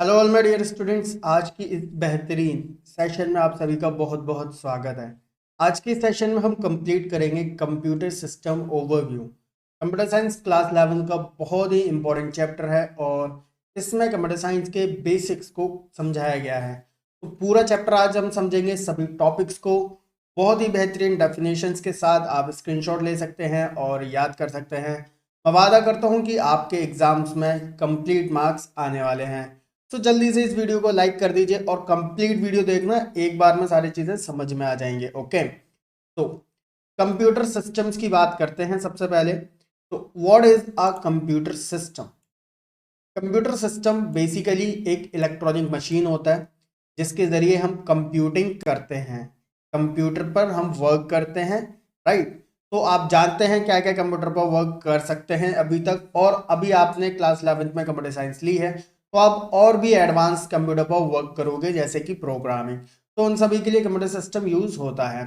Hello all my dear students, आज की इस बेहतरीन सेशन में आप सभी का बहुत बहुत स्वागत है। आज के सेशन में हम कंप्लीट करेंगे computer system overview. Computer science class 11 का बहुत ही इंपॉर्टेंट चैप्टर है और इसमें कंप्यूटर साइंस के बेसिक्स को समझाया गया है। तो पूरा चैप्टर आज हम समझेंगे, सभी टॉपिक्स को बहुत ही बेहतरीन डेफिनेशंस के साथ आप स्क्रीनशॉट ले सकते हैं और याद कर सकते हैं। मैं वादा करता हूं कि आपके एग्जाम्स में कंप्लीट मार्क्स आने वाले हैं। तो जल्दी से इस वीडियो को लाइक कर दीजिए और कंप्लीट वीडियो देखना, एक बार में सारी चीजें समझ में आ जाएंगे। ओके, तो कंप्यूटर सिस्टम्स की बात करते हैं सबसे पहले। तो what is a computer system? Computer system basically एक इलेक्ट्रॉनिक मशीन होता है जिसके जरिए हम कंप्यूटिंग करते हैं, कंप्यूटर पर हम वर्क करते हैं। राइट, तो आप जानते हैं क्या क्या कंप्यूटर पर वर्क कर सकते हैं अभी तक, और अभी आपने क्लास 11th में कंप्यूटर साइंस ली है तो आप और भी एडवांस कंप्यूटर पर वर्क करोगे जैसे कि प्रोग्रामिंग। तो उन सभी के लिए कंप्यूटर सिस्टम यूज होता है।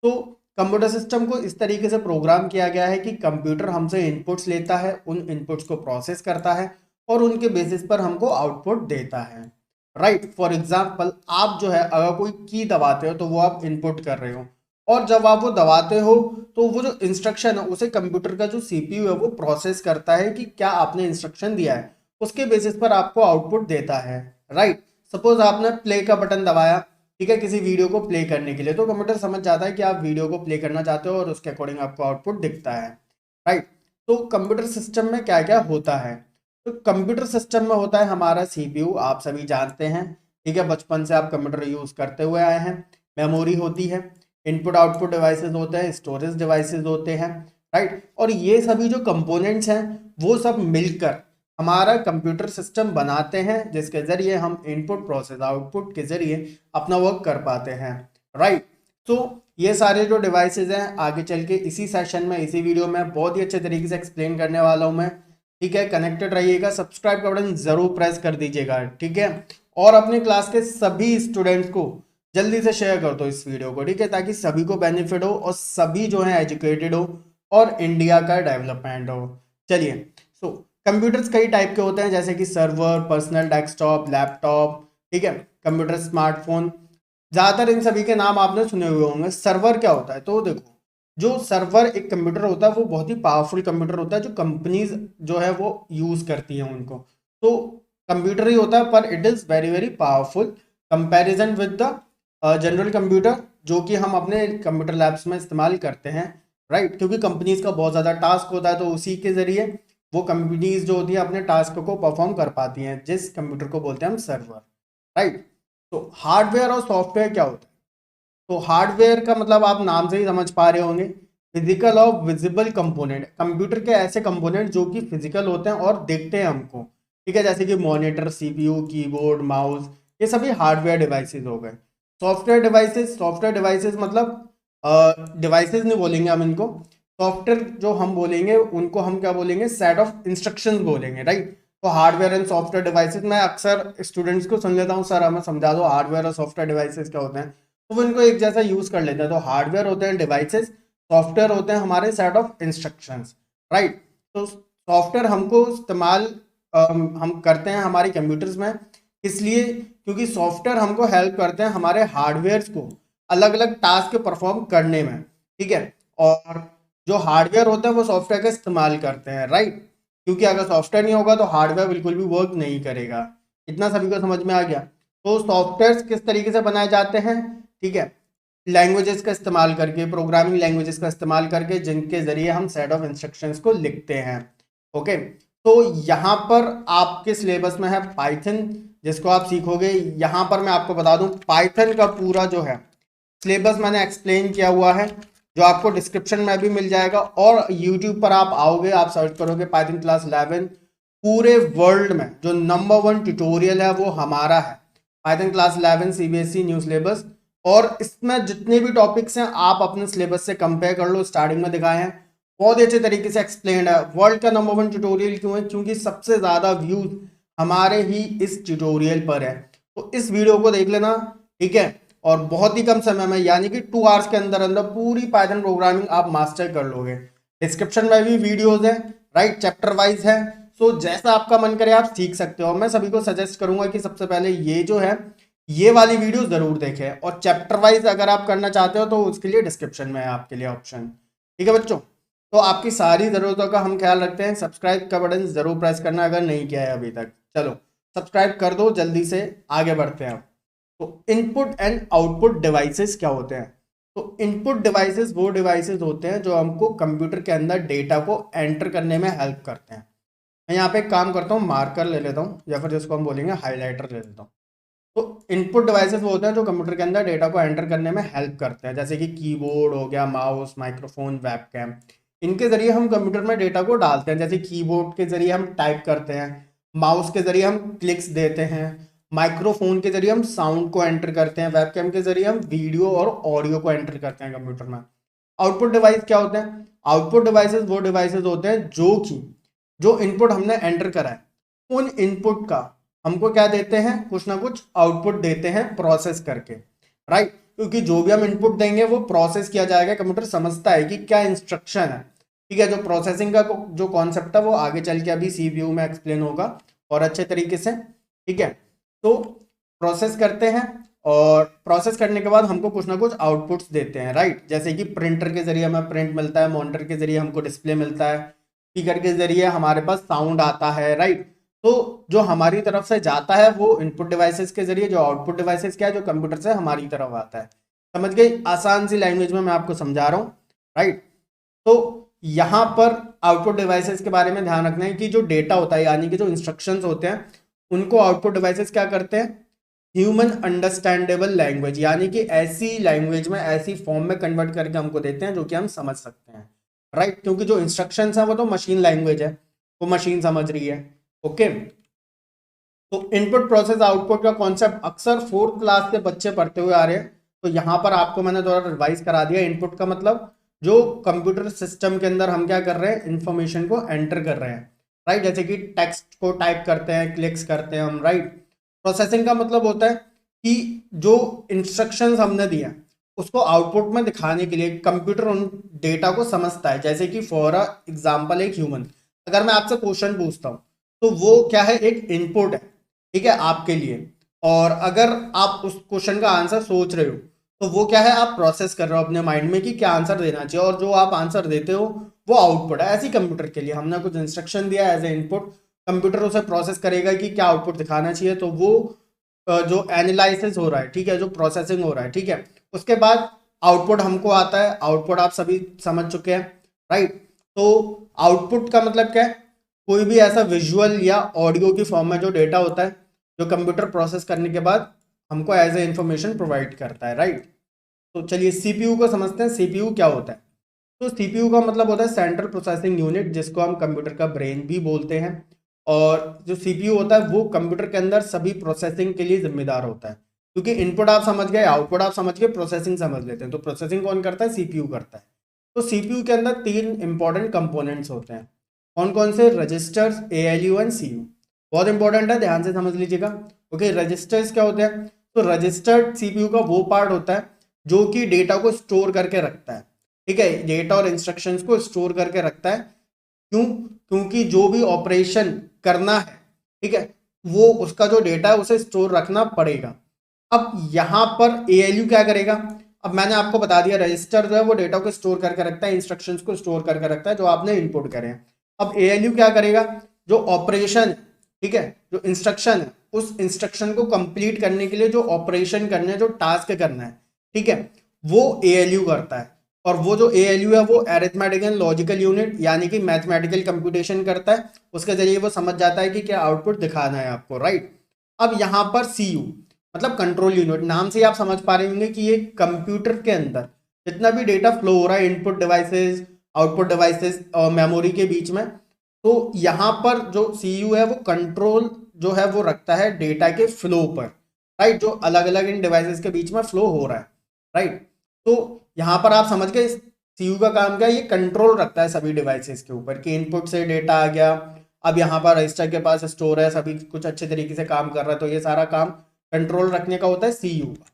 तो कंप्यूटर सिस्टम को इस तरीके से प्रोग्राम किया गया है कि कंप्यूटर हमसे इनपुट्स लेता है, उन इनपुट्स को प्रोसेस करता है और उनके बेसिस पर हमको आउटपुट देता है। राइट, फॉर एग्जाम्पल आप जो है अगर कोई की दबाते हो तो वो आप इनपुट कर रहे हो, और जब आप वो दबाते हो तो वो जो इंस्ट्रक्शन है उसे कंप्यूटर का जो सीपीयू है वो प्रोसेस करता है कि क्या आपने इंस्ट्रक्शन दिया है, उसके बेसिस पर आपको आउटपुट देता है। राइट, सपोज आपने प्ले का बटन दबाया, ठीक है, किसी वीडियो को प्ले करने के लिए, तो कंप्यूटर समझ जाता है कि आप वीडियो को प्ले करना चाहते हो और उसके अकॉर्डिंग आपको आउटपुट दिखता है। राइट, तो कंप्यूटर सिस्टम में क्या क्या होता है? तो कंप्यूटर सिस्टम में होता है हमारा सीपीयू, आप सभी जानते हैं। ठीक है, बचपन से आप कंप्यूटर यूज करते हुए आए हैं। मेमोरी होती है, इनपुट आउटपुट डिवाइसेस होते हैं, स्टोरेज डिवाइसेस होते हैं। राइट, और ये सभी जो कंपोनेंट्स हैं वो सब मिलकर हमारा कंप्यूटर सिस्टम बनाते हैं जिसके जरिए हम इनपुट प्रोसेस आउटपुट के जरिए अपना वर्क कर पाते हैं। राइट, तो ये सारे जो डिवाइसेस हैं आगे चल के इसी सेशन में, इसी वीडियो में बहुत ही अच्छे तरीके से एक्सप्लेन करने वाला हूं मैं। ठीक है, कनेक्टेड रहिएगा, सब्सक्राइब का बटन जरूर प्रेस कर दीजिएगा। ठीक है, और अपने क्लास के सभी स्टूडेंट्स को जल्दी से शेयर कर दो इस वीडियो को, ठीक है, ताकि सभी को बेनिफिट हो और सभी जो है एजुकेटेड हो और इंडिया का डेवलपमेंट हो। चलिए, सो कंप्यूटर्स कई टाइप के होते हैं जैसे कि सर्वर, पर्सनल डेस्कटॉप, लैपटॉप, ठीक है, कंप्यूटर, स्मार्टफोन। ज्यादातर इन सभी के नाम आपने सुने हुए होंगे। सर्वर क्या होता है? तो देखो, जो सर्वर एक कंप्यूटर होता है वो बहुत ही पावरफुल कंप्यूटर होता है जो कंपनीज जो है वो यूज करती हैं उनको। तो कंप्यूटर ही होता है पर it is very very powerful comparison with the general computer जो कि हम अपने कंप्यूटर लैब्स में इस्तेमाल करते हैं। राइट, क्योंकि कंपनीज का बहुत ज़्यादा टास्क होता है तो उसी के ज़रिए वो कंपनीज जो होती है अपने टास्क को परफॉर्म कर पाती हैं, जिस कंप्यूटर को बोलते हैं हम सर्वर। राइट, तो हार्डवेयर और सॉफ्टवेयर क्या होता है? तो हार्डवेयर का मतलब आप नाम से ही समझ पा रहे होंगे, फिजिकल और विजिबल कंपोनेंट। कंप्यूटर के ऐसे कंपोनेंट जो कि फिजिकल होते हैं और दिखते हैं हमको। ठीक है, जैसे कि मॉनिटर, सीपीयू, कीबोर्ड, माउस, ये सभी हार्डवेयर डिवाइसेस हो गए। सॉफ्टवेयर डिवाइसेस मतलब डिवाइसेस नहीं बोलेंगे हम इनको, सॉफ्टवेयर जो हम बोलेंगे उनको हम क्या बोलेंगे? सेट ऑफ इंस्ट्रक्शंस बोलेंगे। राइट, तो हार्डवेयर एंड सॉफ्टवेयर डिवाइसेस, मैं अक्सर स्टूडेंट्स को सुन लेता हूँ, सर हमें समझा दो हार्डवेयर और सॉफ्टवेयर डिवाइसेस क्या होते हैं, तो वो इनको एक जैसा यूज कर लेते हैं। तो हार्डवेयर होते हैं डिवाइसेस, सॉफ्टवेयर होते हैं हमारे सेट ऑफ इंस्ट्रक्शंस। राइट, तो सॉफ्टवेयर हमको इस्तेमाल हम करते हैं हमारे कंप्यूटर्स में, इसलिए क्योंकि सॉफ्टवेयर हमको हेल्प करते हैं हमारे हार्डवेयर को अलग अलग टास्क परफॉर्म करने में। ठीक है, और जो हार्डवेयर होता है वो सॉफ्टवेयर का इस्तेमाल करते हैं। राइट, क्योंकि अगर सॉफ्टवेयर नहीं होगा तो हार्डवेयर बिल्कुल भी वर्क नहीं करेगा। इतना सभी को समझ में आ गया? तो सॉफ्टवेयर किस तरीके से बनाए जाते हैं? ठीक है, लैंग्वेजेस का इस्तेमाल करके, प्रोग्रामिंग लैंग्वेजेस का इस्तेमाल करके, जिनके जरिए हम सेट ऑफ इंस्ट्रक्शंस को लिखते हैं। ओके, तो यहाँ पर आपके सिलेबस में है पाइथन, जिसको आप सीखोगे। यहाँ पर मैं आपको बता दूं पाइथन का पूरा जो है सिलेबस मैंने एक्सप्लेन किया हुआ है, जो आपको डिस्क्रिप्शन में भी मिल जाएगा, और यूट्यूब पर आप आओगे, आप सर्च करोगे पाइथन क्लास 11, पूरे वर्ल्ड में जो नंबर 1 ट्यूटोरियल है वो हमारा है, Python class 11 CBSE new syllabus. और इसमें जितने भी टॉपिक्स हैं आप अपने सिलेबस से कंपेयर कर लो, स्टार्टिंग में दिखाए हैं, बहुत ही अच्छे तरीके से एक्सप्लेन है। वर्ल्ड का नंबर 1 ट्यूटोरियल क्यों है? क्योंकि सबसे ज्यादा व्यूज हमारे ही इस ट्यूटोरियल पर है। तो इस वीडियो को देख लेना, ठीक है, और बहुत ही कम समय में यानी कि 2 आवर्स के अंदर अंदर पूरी पाइथन प्रोग्रामिंग आप मास्टर कर लोगे। डिस्क्रिप्शन में भी वीडियोस है, राइट, चैप्टर वाइज है। तो जैसा आपका मन करे आप सीख सकते हो। मैं सभी को सजेस्ट करूंगा कि सबसे पहले ये जो है ये वाली वीडियो जरूर देखें, और चैप्टर वाइज अगर आप करना चाहते हो तो उसके लिए डिस्क्रिप्शन में है आपके लिए ऑप्शन। ठीक है बच्चों, तो आपकी सारी ज़रूरतों का हम ख्याल रखते हैं। सब्सक्राइब का बटन ज़रूर प्रेस करना अगर नहीं किया है अभी तक। चलो सब्सक्राइब कर दो, जल्दी से आगे बढ़ते हैं। तो इनपुट एंड आउटपुट डिवाइसेस क्या होते हैं? तो इनपुट डिवाइसेस वो डिवाइसेस होते हैं जो हमको कंप्यूटर के अंदर डेटा को एंटर करने में हेल्प करते हैं। मैं यहाँ पे एक काम करता हूँ, मार्कर ले लेता हूँ या फिर जिसको हम बोलेंगे हाईलाइटर ले लेता हूँ। तो इनपुट डिवाइसेस वो होते हैं जो कंप्यूटर के अंदर डेटा को एंटर करने में हेल्प करते हैं, जैसे कि कीबोर्ड हो गया, माउस, माइक्रोफोन, वेबकैम। इनके जरिए हम कंप्यूटर में डेटा को डालते हैं। जैसे कीबोर्ड के जरिए हम टाइप करते हैं, माउस के जरिए हम क्लिक्स देते हैं, माइक्रोफोन के जरिए हम साउंड को एंटर करते हैं, वेबकैम के जरिए हम वीडियो और ऑडियो को एंटर करते हैं कंप्यूटर में। आउटपुट डिवाइस क्या होते हैं? आउटपुट डिवाइसेस वो डिवाइसेस होते हैं जो इनपुट हमने एंटर करा है, उन इनपुट का हमको क्या देते हैं, कुछ ना कुछ आउटपुट देते हैं प्रोसेस करके, राइट। क्योंकि जो भी हम इनपुट देंगे वो प्रोसेस किया जाएगा। कंप्यूटर समझता है कि क्या इंस्ट्रक्शन है, ठीक है। जो प्रोसेसिंग का जो कॉन्सेप्ट है वो आगे चल के अभी सीपीयू में एक्सप्लेन होगा और अच्छे तरीके से, ठीक है। तो प्रोसेस करते हैं और प्रोसेस करने के बाद हमको कुछ ना कुछ आउटपुट्स देते हैं, राइट। जैसे कि प्रिंटर के जरिए हमें प्रिंट मिलता है, मॉनिटर के जरिए हमको डिस्प्ले मिलता है, स्पीकर के जरिए हमारे पास साउंड आता है, राइट। तो जो हमारी तरफ से जाता है वो इनपुट डिवाइसेस के जरिए, जो आउटपुट डिवाइसेस क्या है, जो कंप्यूटर से हमारी तरफ आता है। समझ गए? आसान सी लैंग्वेज में मैं आपको समझा रहा हूँ, राइट। तो यहाँ पर आउटपुट डिवाइसेस के बारे में ध्यान रखना है कि जो डेटा होता है यानी कि जो इंस्ट्रक्शंस होते हैं उनको आउटपुट डिवाइसेस क्या करते हैं, ह्यूमन अंडरस्टैंडेबल लैंग्वेज यानी कि ऐसी लैंग्वेज में, ऐसी फॉर्म में कन्वर्ट करके हमको देते हैं जो कि हम समझ सकते हैं, राइट। क्योंकि जो इंस्ट्रक्शंस है वो तो मशीन लैंग्वेज है, वो मशीन समझ रही है, ओके। तो इनपुट प्रोसेस आउटपुट का कॉन्सेप्ट अक्सर 4th क्लास से बच्चे पढ़ते हुए आ रहे हैं। तो यहाँ पर आपको मैंने थोड़ा रिवाइज करा दिया। इनपुट का मतलब जो कंप्यूटर सिस्टम के अंदर हम क्या कर रहे हैं, इंफॉर्मेशन को एंटर कर रहे हैं, राइट। जैसे कि टेक्स्ट को टाइप करते हैं, क्लिक्स करते हैं हम, राइट। प्रोसेसिंग का मतलब होता है कि जो इंस्ट्रक्शंस हमने दिया उसको आउटपुट में दिखाने के लिए कंप्यूटर उन डेटा को समझता है। जैसे कि फॉर एग्जाम्पल एक ह्यूमन, अगर मैं आपसे क्वेश्चन पूछता हूँ तो वो क्या है, एक इनपुट है, ठीक है, आपके लिए। और अगर आप उस क्वेश्चन का आंसर सोच रहे हो तो वो क्या है, आप प्रोसेस कर रहे हो अपने माइंड में कि क्या आंसर देना चाहिए, और जो आप आंसर देते हो वो आउटपुट है। ऐसी कंप्यूटर के लिए हमने कुछ इंस्ट्रक्शन दिया एज ए इनपुट, कंप्यूटर उसे प्रोसेस करेगा कि क्या आउटपुट दिखाना चाहिए। तो वो जो एनालिसिस हो रहा है, ठीक है, जो प्रोसेसिंग हो रहा है, ठीक है, उसके बाद आउटपुट हमको आता है। आउटपुट आप सभी समझ चुके हैं, राइट। तो आउटपुट का मतलब क्या है, कोई भी ऐसा विजुअल या ऑडियो की फॉर्म में जो डेटा होता है जो कंप्यूटर प्रोसेस करने के बाद हमको एज ए इंफॉर्मेशन प्रोवाइड करता है, राइट। तो चलिए सीपीयू को समझते हैं। सीपीयू क्या होता है? तो सीपीयू का मतलब होता है सेंट्रल प्रोसेसिंग यूनिट, जिसको हम कंप्यूटर का ब्रेन भी बोलते हैं। और जो सीपीयू होता है वो कंप्यूटर के अंदर सभी प्रोसेसिंग के लिए जिम्मेदार होता है। क्योंकि इनपुट आप समझ गए, आउटपुट आप समझ गए, प्रोसेसिंग समझ लेते हैं। तो प्रोसेसिंग कौन करता है? सीपीयू करता है। तो सीपीयू के अंदर 3 इंपॉर्टेंट कंपोनेंट्स होते हैं। कौन कौन से? Registers, ALU and CU. बहुत इंपॉर्टेंट है, ध्यान से समझ लीजिएगा। ओके, रजिस्टर्स क्या होते हैं? तो रजिस्टर्ड सीपीयू का वो पार्ट होता है जो कि डेटा को स्टोर करके रखता है, ठीक है, डेटा और इंस्ट्रक्शंस को स्टोर करके रखता है। क्यों? क्योंकि जो भी ऑपरेशन करना है, ठीक है, वो उसका जो डेटा है उसे स्टोर रखना पड़ेगा। अब यहाँ पर एएलयू क्या करेगा? अब मैंने आपको बता दिया, रजिस्टर जो है वो डेटा को स्टोर करके रखता है, इंस्ट्रक्शंस को स्टोर करके रखता है जो आपने इनपुट करे हैं। अब एएलयू क्या करेगा? जो ऑपरेशन, ठीक है, जो इंस्ट्रक्शन है, उस इंस्ट्रक्शन को कंप्लीट करने के लिए जो ऑपरेशन करना है, जो टास्क करना है, ठीक है, वो एएलयू करता है। और वो जो एएलयू है वो अरिथमेटिक एंड लॉजिकल यूनिट यानी कि मैथमेटिकल कंप्यूटेशन करता है। उसके जरिए वो समझ जाता है कि क्या आउटपुट दिखाना है आपको, राइट। अब यहाँ पर सीयू मतलब कंट्रोल यूनिट, नाम से ही आप समझ पा रहे होंगे कि ये कंप्यूटर के अंदर जितना भी डेटा फ्लो हो रहा है इनपुट डिवाइसेस, आउटपुट डिवाइसेस और मेमोरी के बीच में, तो यहाँ पर जो सीयू है वो कंट्रोल जो है वो रखता है डेटा के फ्लो पर, राइट, जो अलग अलग इन डिवाइसेस के बीच में फ्लो हो रहा है, राइट। तो यहाँ पर आप समझ गए सीयू का काम क्या है, ये कंट्रोल रखता है सभी डिवाइसेस के ऊपर कि इनपुट से डेटा आ गया, अब यहाँ पर रजिस्टर के पास स्टोर है, सभी कुछ अच्छे तरीके से काम कर रहा है। तो ये सारा काम कंट्रोल रखने का होता है सीयू का,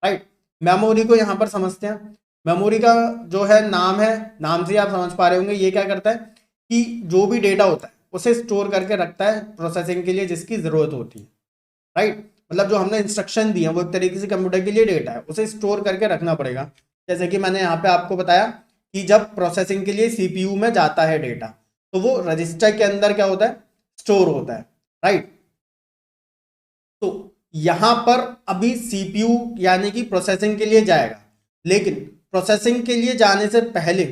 राइट। मेमोरी को यहाँ पर समझते हैं। मेमोरी का जो है नाम से आप समझ पा रहे होंगे, ये क्या करता है कि जो भी डेटा होता है, उसे स्टोर करके रखता है प्रोसेसिंग के लिए जिसकी ज़रूरत होती है, राइट। मतलब जो हमने इंस्ट्रक्शन दिए हैं वो एक तरीके से कंप्यूटर के लिए डेटा है, उसे स्टोर करके रखना पड़ेगा। जैसे कि मैंने यहाँ पे आपको बताया कि जब प्रोसेसिंग के लिए सीपीयू में जाता है डेटा तो वो रजिस्टर के अंदर क्या होता है, स्टोर होता है, राइट। तो यहां पर अभी सीपीयू यानी कि प्रोसेसिंग के लिए जाएगा, लेकिन प्रोसेसिंग के लिए जाने से पहले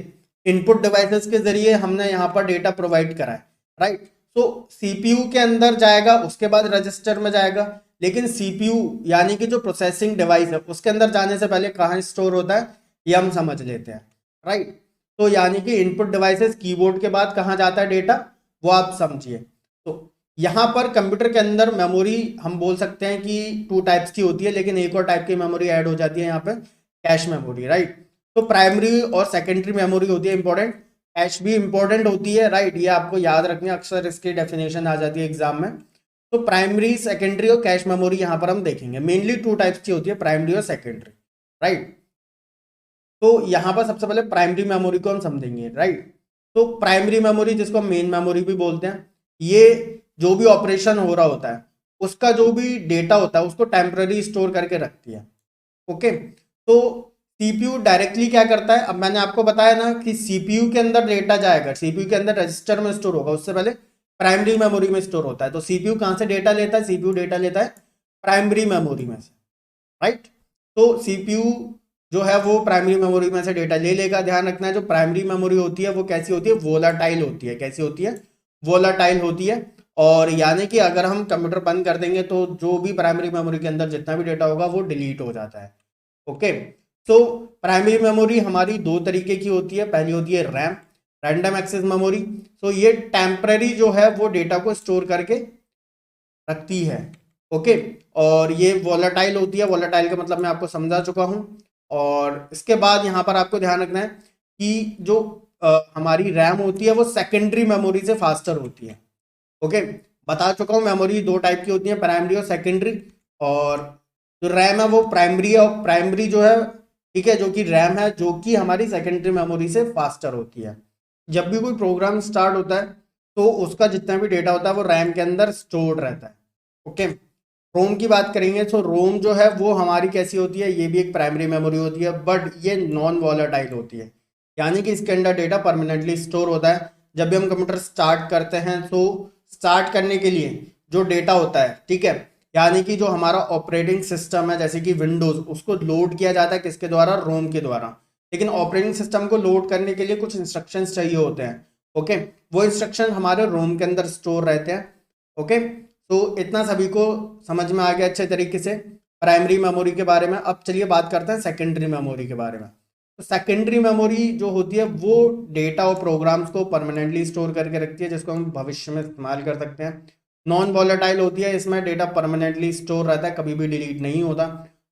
इनपुट डिवाइसेस के जरिए हमने यहां पर डेटा प्रोवाइड करा है, राइट। तो सीपीयू के अंदर जाएगा, उसके बाद रजिस्टर में जाएगा, लेकिन सीपीयू यानी कि जो प्रोसेसिंग डिवाइस है उसके अंदर जाने से पहले कहाँ स्टोर होता है ये हम समझ लेते हैं, राइट। तो यानी कि इनपुट डिवाइसेस कीबोर्ड के बाद कहाँ जाता है डेटा, वो आप समझिए। तो यहाँ पर कंप्यूटर के अंदर मेमोरी हम बोल सकते हैं कि 2 टाइप्स की होती है, लेकिन एक और टाइप की मेमोरी ऐड हो जाती है यहाँ पे, कैश मेमोरी, राइट। तो प्राइमरी और सेकेंडरी मेमोरी होती है इंपॉर्टेंट, कैश भी इंपॉर्टेंट होती है, राइट। ये आपको याद रखनी है, अक्सर इसकी डेफिनेशन आ जाती है एग्जाम में। तो प्राइमरी, सेकेंडरी और कैश मेमोरी यहाँ पर हम देखेंगे। मेनली 2 टाइप्स की होती है, प्राइमरी और सेकेंडरी, राइट। तो यहाँ पर सबसे पहले प्राइमरी मेमोरी को हम समझेंगे, राइट। तो प्राइमरी मेमोरी जिसको हम मेन मेमोरी भी बोलते हैं, ये जो भी ऑपरेशन हो रहा होता है उसका जो भी डेटा होता है उसको टेम्पररी स्टोर करके रखती है, ओके। तो सीपीयू डायरेक्टली क्या करता है, अब मैंने आपको बताया ना कि सीपीयू के अंदर डेटा जाएगा, सीपीयू के अंदर रजिस्टर में स्टोर होगा, उससे पहले प्राइमरी मेमोरी में स्टोर होता है। तो सीपीयू कहाँ से डेटा लेता है, सीपीयू डेटा लेता है प्राइमरी मेमोरी में से, राइट। तो सीपीयू जो है वो प्राइमरी मेमोरी में से डेटा ले लेगा। ध्यान रखना है जो प्राइमरी मेमोरी होती है वो कैसी होती है, वोलाटाइल होती है। कैसी होती है, वोलाटाइल होती है। और यानी कि अगर हम कंप्यूटर बंद कर देंगे तो जो भी प्राइमरी मेमोरी के अंदर जितना भी डेटा होगा वो डिलीट हो जाता है, ओके। तो प्राइमरी मेमोरी हमारी 2 तरीके की होती है, पहली होती है रैम, रैंडम एक्सेस मेमोरी। तो ये टेम्पररी जो है वो डेटा को स्टोर करके रखती है, ओके। और ये वोलाटाइल होती है, वोलाटाइल का मतलब मैं आपको समझा चुका हूँ। और इसके बाद यहाँ पर आपको ध्यान रखना है कि जो हमारी रैम होती है वो सेकेंडरी मेमोरी से फास्टर होती है, ओके। बता चुका हूँ मेमोरी 2 टाइप की होती है, प्राइमरी और सेकेंडरी। और जो रैम है वो प्राइमरी है, और प्राइमरी जो है, ठीक है, जो कि रैम है जो कि हमारी सेकेंडरी मेमोरी से फास्टर होती है। जब भी कोई प्रोग्राम स्टार्ट होता है तो उसका जितना भी डेटा होता है वो रैम के अंदर स्टोर्ड रहता है, ओके। रोम की बात करेंगे तो रोम जो है वो हमारी कैसी होती है, ये भी एक प्राइमरी मेमोरी होती है, बट ये नॉन वॉलेटाइल होती है, यानी कि इसके अंदर डेटा परमानेंटली स्टोर होता है। जब भी हम कंप्यूटर स्टार्ट करते हैं तो स्टार्ट करने के लिए जो डेटा होता है, ठीक है, यानी कि जो हमारा ऑपरेटिंग सिस्टम है जैसे कि विंडोज, उसको लोड किया जाता है किसके द्वारा, रोम के द्वारा। लेकिन ऑपरेटिंग सिस्टम को लोड करने के लिए कुछ इंस्ट्रक्शंस चाहिए होते हैं, ओके। वो इंस्ट्रक्शन हमारे रोम के अंदर स्टोर रहते हैं, ओके। तो इतना सभी को समझ में आ गया अच्छे तरीके से प्राइमरी मेमोरी के बारे में। अब चलिए बात करते हैं सेकेंडरी मेमोरी के बारे में। तो सेकेंडरी मेमोरी जो होती है वो डेटा और प्रोग्राम्स को परमानेंटली स्टोर करके रखती है, जिसको हम भविष्य में इस्तेमाल कर सकते हैं। नॉन वॉलेटाइल होती है, इसमें डेटा परमानेंटली स्टोर रहता है, कभी भी डिलीट नहीं होता।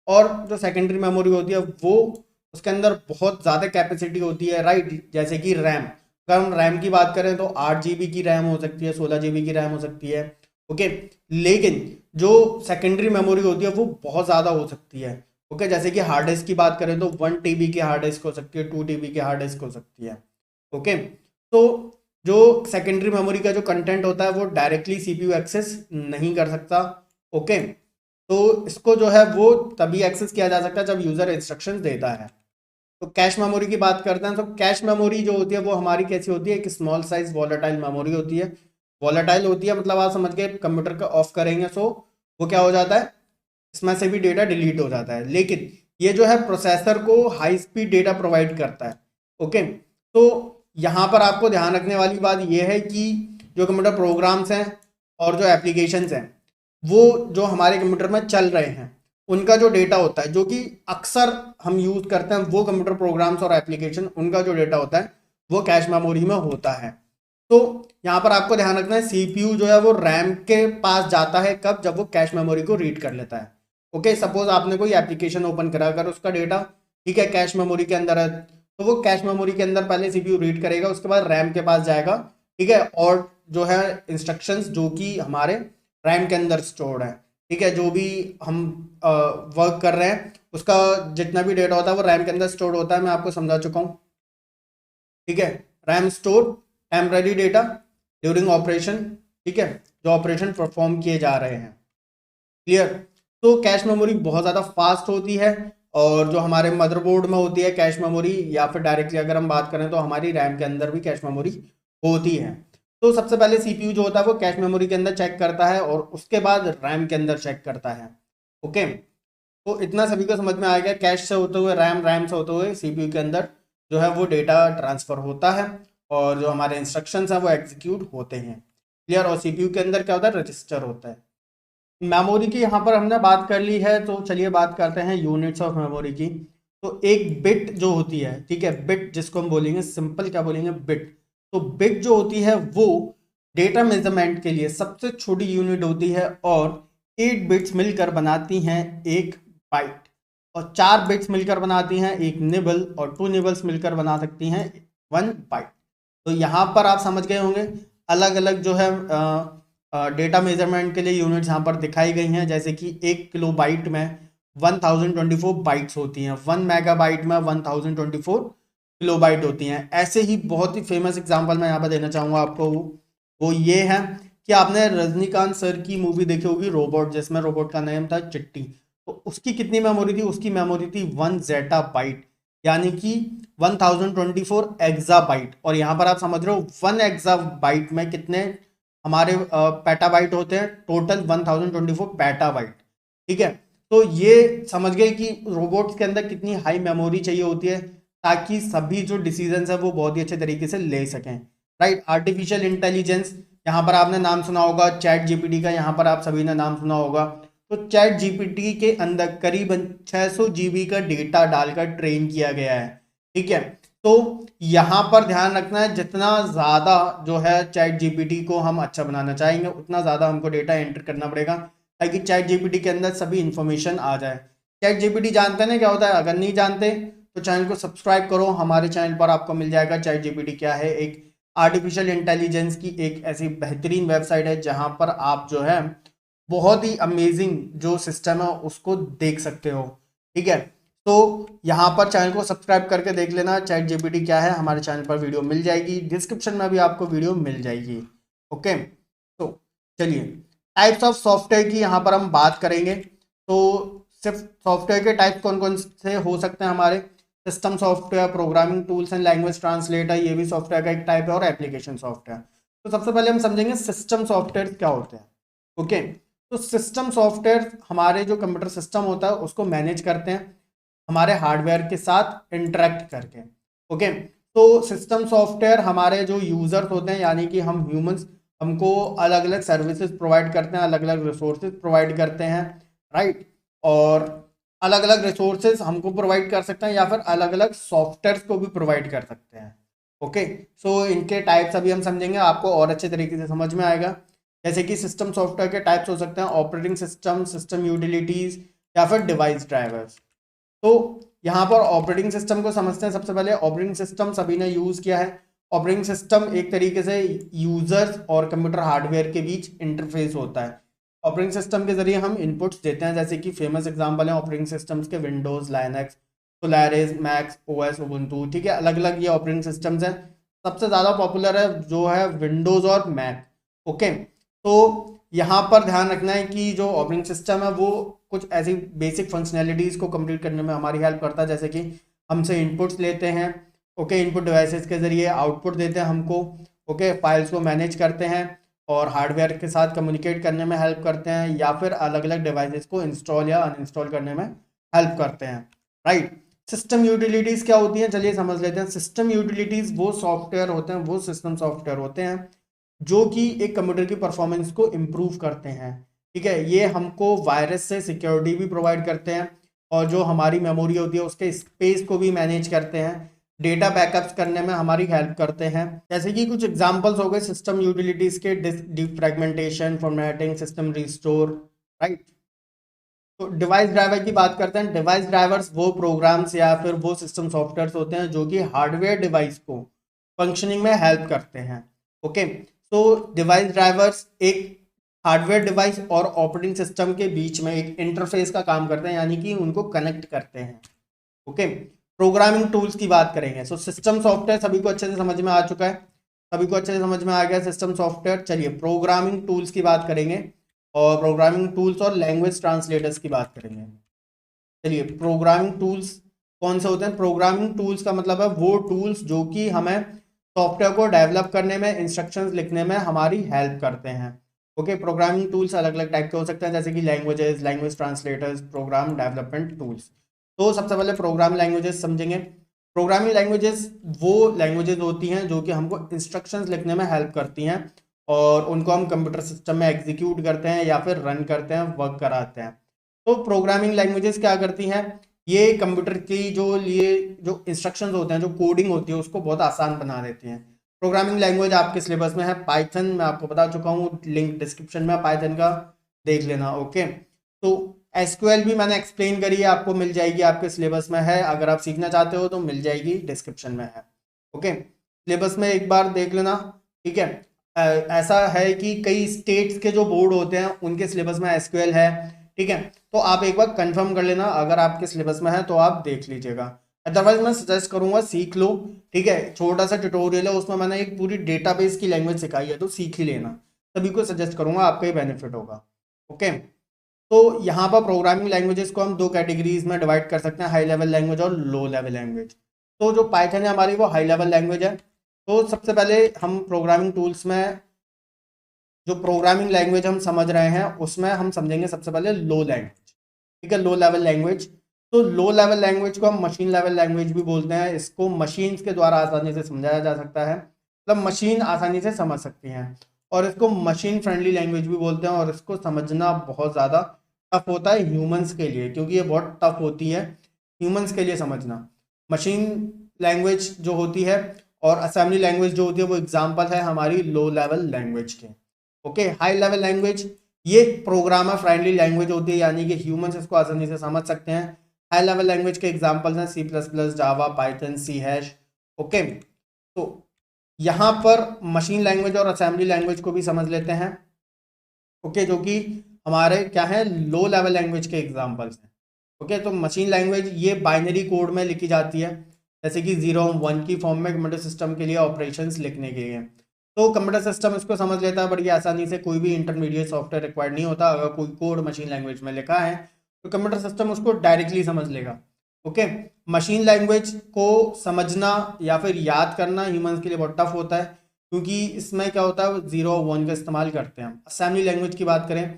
और जो सेकेंडरी मेमोरी होती है वो उसके अंदर बहुत ज़्यादा कैपेसिटी होती है, राइट। जैसे कि रैम, अगर हम रैम की बात करें तो 8 GB की रैम हो सकती है, 16 GB की रैम हो सकती है, ओके। लेकिन जो सेकेंडरी मेमोरी होती है वो बहुत ज़्यादा हो सकती है, ओके। जैसे कि हार्ड डिस्क की बात करें तो 1 TB की हार्ड डिस्क हो सकती है, 2 TB की हार्ड डिस्क हो सकती है, ओके। तो जो सेकेंडरी मेमोरी का जो कंटेंट होता है वो डायरेक्टली सीपीयू एक्सेस नहीं कर सकता, ओके। तो इसको जो है वो तभी एक्सेस किया जा सकता है जब यूज़र इंस्ट्रक्शंस देता है। तो कैश मेमोरी की बात करते हैं तो कैश मेमोरी जो होती है वो हमारी कैसी होती है, एक स्मॉल साइज वॉलेटाइल मेमोरी होती है। वॉलेटाइल होती है मतलब आप समझ के कंप्यूटर का ऑफ करेंगे सो वो क्या हो जाता है, इसमें से भी डेटा डिलीट हो जाता है। लेकिन ये जो है प्रोसेसर को हाई स्पीड डेटा प्रोवाइड करता है, ओके। तो यहाँ पर आपको ध्यान रखने वाली बात यह है कि जो कंप्यूटर प्रोग्राम्स हैं और जो एप्लीकेशंस हैं वो जो हमारे कंप्यूटर में चल रहे हैं उनका जो डेटा होता है, जो कि अक्सर हम यूज़ करते हैं, वो कंप्यूटर प्रोग्राम्स और एप्लीकेशन, उनका जो डेटा होता है वो कैश मेमोरी में होता है। तो यहाँ पर आपको ध्यान रखना है सीपीयू जो है वो रैम के पास जाता है कब, जब वो कैश मेमोरी को रीड कर लेता है, ओके। सपोज आपने कोई एप्लीकेशन ओपन करा, अगर उसका डेटा, ठीक है, कैश मेमोरी के अंदर है तो वो कैश मेमोरी के अंदर पहले सीपीयू रीड करेगा, उसके बाद रैम के पास जाएगा, ठीक है। और जो है इंस्ट्रक्शंस जो कि हमारे रैम के अंदर स्टोर्ड है, ठीक है, जो भी हम वर्क कर रहे हैं उसका जितना भी डेटा होता है वो रैम के अंदर स्टोर्ड होता है। मैं आपको समझा चुका हूँ, ठीक है। RAM store temporary data, during operation, ठीक है, जो ऑपरेशन परफॉर्म किए जा रहे हैं। क्लियर। तो कैश मेमोरी बहुत ज़्यादा फास्ट होती है, और जो हमारे मदरबोर्ड में होती है कैश मेमोरी, या फिर डायरेक्टली अगर हम बात करें तो हमारी रैम के अंदर भी कैश मेमोरी होती है। तो सबसे पहले सीपीयू जो होता है वो कैश मेमोरी के अंदर चेक करता है, और उसके बाद रैम के अंदर चेक करता है। ओके, तो इतना सभी को समझ में आ गया। कैश से होते हुए रैम, रैम से होते हुए सीपीयू के अंदर जो है वो डेटा ट्रांसफर होता है, और जो हमारे इंस्ट्रक्शंस हैं वो एग्जीक्यूट होते हैं। क्लियर। और सीपीयू के अंदर क्या होता है, रजिस्टर होता है। मेमोरी की यहाँ पर हमने बात कर ली है, तो चलिए बात करते हैं यूनिट्स ऑफ मेमोरी की। तो एक बिट जो होती है, ठीक है, बिट जिसको हम बोलेंगे, सिंपल क्या बोलेंगे, बिट। तो बिट जो होती है वो डेटा मेजरमेंट के लिए सबसे छोटी यूनिट होती है, और 8 बिट्स मिलकर बनाती हैं एक बाइट, और 4 बिट्स मिलकर बनाती हैं एक निबल, और 2 निबल्स मिलकर बना सकती हैं 1 बाइट। तो यहाँ पर आप समझ गए होंगे अलग अलग जो है डेटा मेजरमेंट के लिए यूनिट्स यहाँ पर दिखाई गई हैं। जैसे कि 1 किलो बाइट में 1024 बाइट्स होती हैं, 1 मेगाबाइट में 1024 किलो बाइट होती हैं। ऐसे ही बहुत ही फेमस एग्जांपल मैं यहाँ पर देना चाहूँगा आपको, वो ये है कि आपने रजनीकांत सर की मूवी देखी होगी रोबोट, जिसमें रोबोट का नाम था चिट्टी। तो उसकी कितनी मेमोरी थी, उसकी मेमोरी थी 1 जेटा बाइट, यानी कि 1024 एक्सा बाइट। और यहाँ पर आप समझ रहे हो 1 एक्सा बाइट में कितने हमारे पेटाबाइट होते हैं, टोटल 1024 पेटाबाइट। ठीक है, तो ये समझ गए कि रोबोट्स के अंदर कितनी हाई मेमोरी चाहिए होती है, ताकि सभी जो डिसीजंस है वो बहुत ही अच्छे तरीके से ले सकें। राइट। आर्टिफिशियल इंटेलिजेंस, यहाँ पर आपने नाम सुना होगा चैट जीपीटी का, यहाँ पर आप सभी ने नाम सुना होगा। तो चैट जीपीटी के अंदर करीबन 600 जीबी का डेटा डालकर ट्रेन किया गया है। ठीक है, तो यहाँ पर ध्यान रखना है, जितना ज़्यादा जो है चैट जीपीटी को हम अच्छा बनाना चाहेंगे, उतना ज़्यादा हमको डेटा एंटर करना पड़ेगा, ताकि चैट जीपीटी के अंदर सभी इंफॉर्मेशन आ जाए। चैट जीपीटी जानते हैं ना क्या होता है? अगर नहीं जानते तो चैनल को सब्सक्राइब करो, हमारे चैनल पर आपको मिल जाएगा चैट जीपीटी क्या है। एक आर्टिफिशियल इंटेलिजेंस की एक ऐसी बेहतरीन वेबसाइट है जहाँ पर आप जो है बहुत ही अमेजिंग जो सिस्टम है उसको देख सकते हो। ठीक है, तो यहाँ पर चैनल को सब्सक्राइब करके देख लेना चैट जीपीटी क्या है, हमारे चैनल पर वीडियो मिल जाएगी, डिस्क्रिप्शन में भी आपको वीडियो मिल जाएगी। ओके, तो चलिए टाइप्स ऑफ सॉफ्टवेयर की यहाँ पर हम बात करेंगे। तो सिर्फ सॉफ्टवेयर के टाइप कौन कौन से हो सकते हैं हमारे, system software, programming tools and language translator, ये भी सॉफ्टवेयर का एक टाइप है, और एप्लीकेशन सॉफ्टवेयर। तो सबसे पहले हम समझेंगे सिस्टम सॉफ्टवेयर क्या होते हैं। ओके, तो सिस्टम सॉफ्टवेयर हमारे जो कंप्यूटर सिस्टम होता है उसको मैनेज करते हैं हमारे हार्डवेयर के साथ इंटरेक्ट करके। ओके, तो सिस्टम सॉफ्टवेयर हमारे जो यूजर्स होते हैं, यानी कि हम ह्यूमंस, हमको अलग अलग सर्विसेज प्रोवाइड करते हैं, अलग अलग रिसोर्सेज प्रोवाइड करते हैं। राइट। और अलग अलग रिसोर्सेज हमको प्रोवाइड कर सकते हैं, या फिर अलग अलग सॉफ्टवेयर को भी प्रोवाइड कर सकते हैं। ओके, सो इनके टाइप्स अभी हम समझेंगे, आपको और अच्छे तरीके से समझ में आएगा। जैसे कि सिस्टम सॉफ्टवेयर के टाइप्स हो सकते हैं ऑपरेटिंग सिस्टम, सिस्टम यूटिलिटीज, या फिर डिवाइस ड्राइवर्स। तो यहाँ पर ऑपरेटिंग सिस्टम को समझते हैं। सबसे पहले ऑपरेटिंग सिस्टम सभी ने यूज किया है। ऑपरेटिंग सिस्टम एक तरीके से यूजर्स और कंप्यूटर हार्डवेयर के बीच इंटरफेस होता है। ऑपरेटिंग सिस्टम के जरिए हम इनपुट्स देते हैं, जैसे कि फेमस एग्जांपल है ऑपरेटिंग सिस्टम्स के Windows, Linux, Solaris, max OS, Ubuntu. ठीक है, अलग अलग ये ऑपरेटिंग सिस्टम्स हैं। सबसे ज़्यादा पॉपुलर है जो है विंडोज और मैक। ओके, तो यहाँ पर ध्यान रखना है कि जो ऑपरेटिंग सिस्टम है वो कुछ ऐसी बेसिक फंक्शनैलिटीज को कंप्लीट करने में हमारी हेल्प करता है, जैसे कि हमसे इनपुट्स लेते हैं। ओके, इनपुट डिवाइसेस के जरिए आउटपुट देते हैं हमको। ओके, फाइल्स को मैनेज करते हैं और हार्डवेयर के साथ कम्युनिकेट करने में हेल्प करते हैं, या फिर अलग अलग डिवाइसेस को इंस्टॉल या अनइंस्टॉल करने में हेल्प करते हैं। राइट। सिस्टम यूटिलिटीज़ क्या होती हैं, चलिए समझ लेते हैं। सिस्टम यूटिलिटीज़ वो सॉफ्टवेयर होते हैं, वो सिस्टम सॉफ्टवेयर होते हैं जो कि एक कंप्यूटर की परफॉर्मेंस को इम्प्रूव करते हैं। ठीक है, ये हमको वायरस से सिक्योरिटी भी प्रोवाइड करते हैं, और जो हमारी मेमोरी होती है उसके स्पेस को भी मैनेज करते हैं, डेटा बैकअप्स करने में हमारी हेल्प करते हैं। जैसे कि कुछ एग्जांपल्स हो गए सिस्टम यूटिलिटीज के, disk defragmentation, formatting, system restore. Right. तो डिवाइस ड्राइवर की बात करते हैं। डिवाइस ड्राइवर्स वो प्रोग्राम्स या फिर वो सिस्टम सॉफ्टवेयर होते हैं जो कि हार्डवेयर डिवाइस को फंक्शनिंग में हेल्प करते हैं। ओके, तो डिवाइस ड्राइवर्स एक हार्डवेयर डिवाइस और ऑपरेटिंग सिस्टम के बीच में एक इंटरफेस का काम करते हैं, यानी कि उनको कनेक्ट करते हैं। ओके, प्रोग्रामिंग टूल्स की बात करेंगे। सो सिस्टम सॉफ्टवेयर सभी को अच्छे से समझ में आ चुका है। सभी को अच्छे से समझ में आ गया सिस्टम सॉफ्टवेयर। चलिए प्रोग्रामिंग टूल्स की बात करेंगे और प्रोग्रामिंग टूल्स और लैंग्वेज ट्रांसलेटर्स की बात करेंगे। चलिए प्रोग्रामिंग टूल्स कौन से होते हैं? प्रोग्रामिंग टूल्स का मतलब है वो टूल्स जो कि हमें सॉफ्टवेयर को डेवलप करने में, इंस्ट्रक्शंस लिखने में हमारी हेल्प करते हैं। ओके, प्रोग्रामिंग टूल्स अलग अलग टाइप के हो सकते हैं, जैसे कि languages, language translators, program development tools. तो सबसे पहले प्रोग्राम लैंग्वेजेस समझेंगे। प्रोग्रामिंग लैंग्वेजेस वो लैंग्वेजेस होती हैं जो कि हमको इंस्ट्रक्शंस लिखने में हेल्प करती हैं और उनको हम कंप्यूटर सिस्टम में एग्जीक्यूट करते हैं या फिर रन करते हैं, वर्क कराते हैं। तो प्रोग्रामिंग लैंग्वेजेस क्या करती हैं? ये कंप्यूटर की जो इंस्ट्रक्शंस होते हैं, जो कोडिंग होती है, उसको बहुत आसान बना देती हैं। प्रोग्रामिंग लैंग्वेज आपके सिलेबस में है पाइथन, मैं आपको बता चुका हूँ, लिंक डिस्क्रिप्शन में पाइथन का देख लेना। ओके, तो एसक्यूएल भी मैंने एक्सप्लेन करी है, आपको मिल जाएगी, आपके सिलेबस में है, अगर आप सीखना चाहते हो तो मिल जाएगी, डिस्क्रिप्शन में है। ओके, सिलेबस में एक बार देख लेना, ठीक है। ऐसा है कि कई स्टेट्स के जो बोर्ड होते हैं उनके सिलेबस में एसक्यूएल है, ठीक है। तो आप एक बार कंफर्म कर लेना, अगर आपके सिलेबस में है तो आप देख लीजिएगा, अदरवाइज मैं सजेस्ट करूंगा सीख लो, ठीक है। छोटा सा ट्यूटोरियल है, उसमें मैंने एक पूरी डेटाबेस की लैंग्वेज सिखाई है, तो सीख ही लेना, सभी को सजेस्ट करूंगा, आपका ही बेनिफिट होगा। ओके, तो यहाँ पर प्रोग्रामिंग लैंग्वेजेस को हम दो कैटेगरीज में डिवाइड कर सकते हैं, हाई लेवल लैंग्वेज और लो लेवल लैंग्वेज। तो जो पाइथन है हमारी, वो हाई लेवल लैंग्वेज है। तो सबसे पहले हम प्रोग्रामिंग टूल्स में जो प्रोग्रामिंग लैंग्वेज हम समझ रहे हैं उसमें हम समझेंगे सबसे पहले लो लैंग्वेज, ठीक है, लो लेवल लैंग्वेज। तो लो लेवल लैंग्वेज को हम मशीन लेवल लैंग्वेज भी बोलते हैं, इसको मशीन्स के द्वारा आसानी से समझाया जा सकता है, मतलब मशीन आसानी से समझ सकती हैं, और इसको मशीन फ्रेंडली लैंग्वेज भी बोलते हैं, और इसको समझना बहुत ज़्यादा टफ होता है ह्यूमंस के लिए, क्योंकि ये बहुत टफ होती है ह्यूमंस के लिए समझना। मशीन लैंग्वेज जो होती है और असेंबली लैंग्वेज जो होती है, वो एग्जाम्पल है हमारी लो लेवल लैंग्वेज के। ओके, हाई लेवल लैंग्वेज ये प्रोग्रामर फ्रेंडली लैंग्वेज होती है, यानी कि ह्यूमंस इसको आसानी से समझ सकते हैं। हाई लेवल लैंग्वेज के एग्जांपल्स हैं सी प्लस प्लस, जावा, पाइथन, सी हैश। ओके, तो यहाँ पर मशीन लैंग्वेज और असेंबली लैंग्वेज को भी समझ लेते हैं। ओके, जो कि हमारे क्या है, लो लेवल लैंग्वेज के एग्जांपल्स हैं। ओके, तो मशीन लैंग्वेज ये बाइनरी कोड में लिखी जाती है, जैसे कि 0-1 की फॉर्म में, कंप्यूटर सिस्टम के लिए ऑपरेशंस लिखने के लिए। तो कंप्यूटर सिस्टम इसको समझ लेता है बड़ी आसानी से, कोई भी इंटरमीडिएट सॉफ्टवेयर रिक्वायर्ड नहीं होता। अगर कोई कोड मशीन लैंग्वेज में लिखा है तो कंप्यूटर सिस्टम उसको डायरेक्टली समझ लेगा। ओके, मशीन लैंग्वेज को समझना या फिर याद करना ह्यूमंस के लिए बहुत टफ होता है, क्योंकि इसमें क्या होता है, 0-1 का इस्तेमाल करते हैं। असेंबली लैंग्वेज की बात करें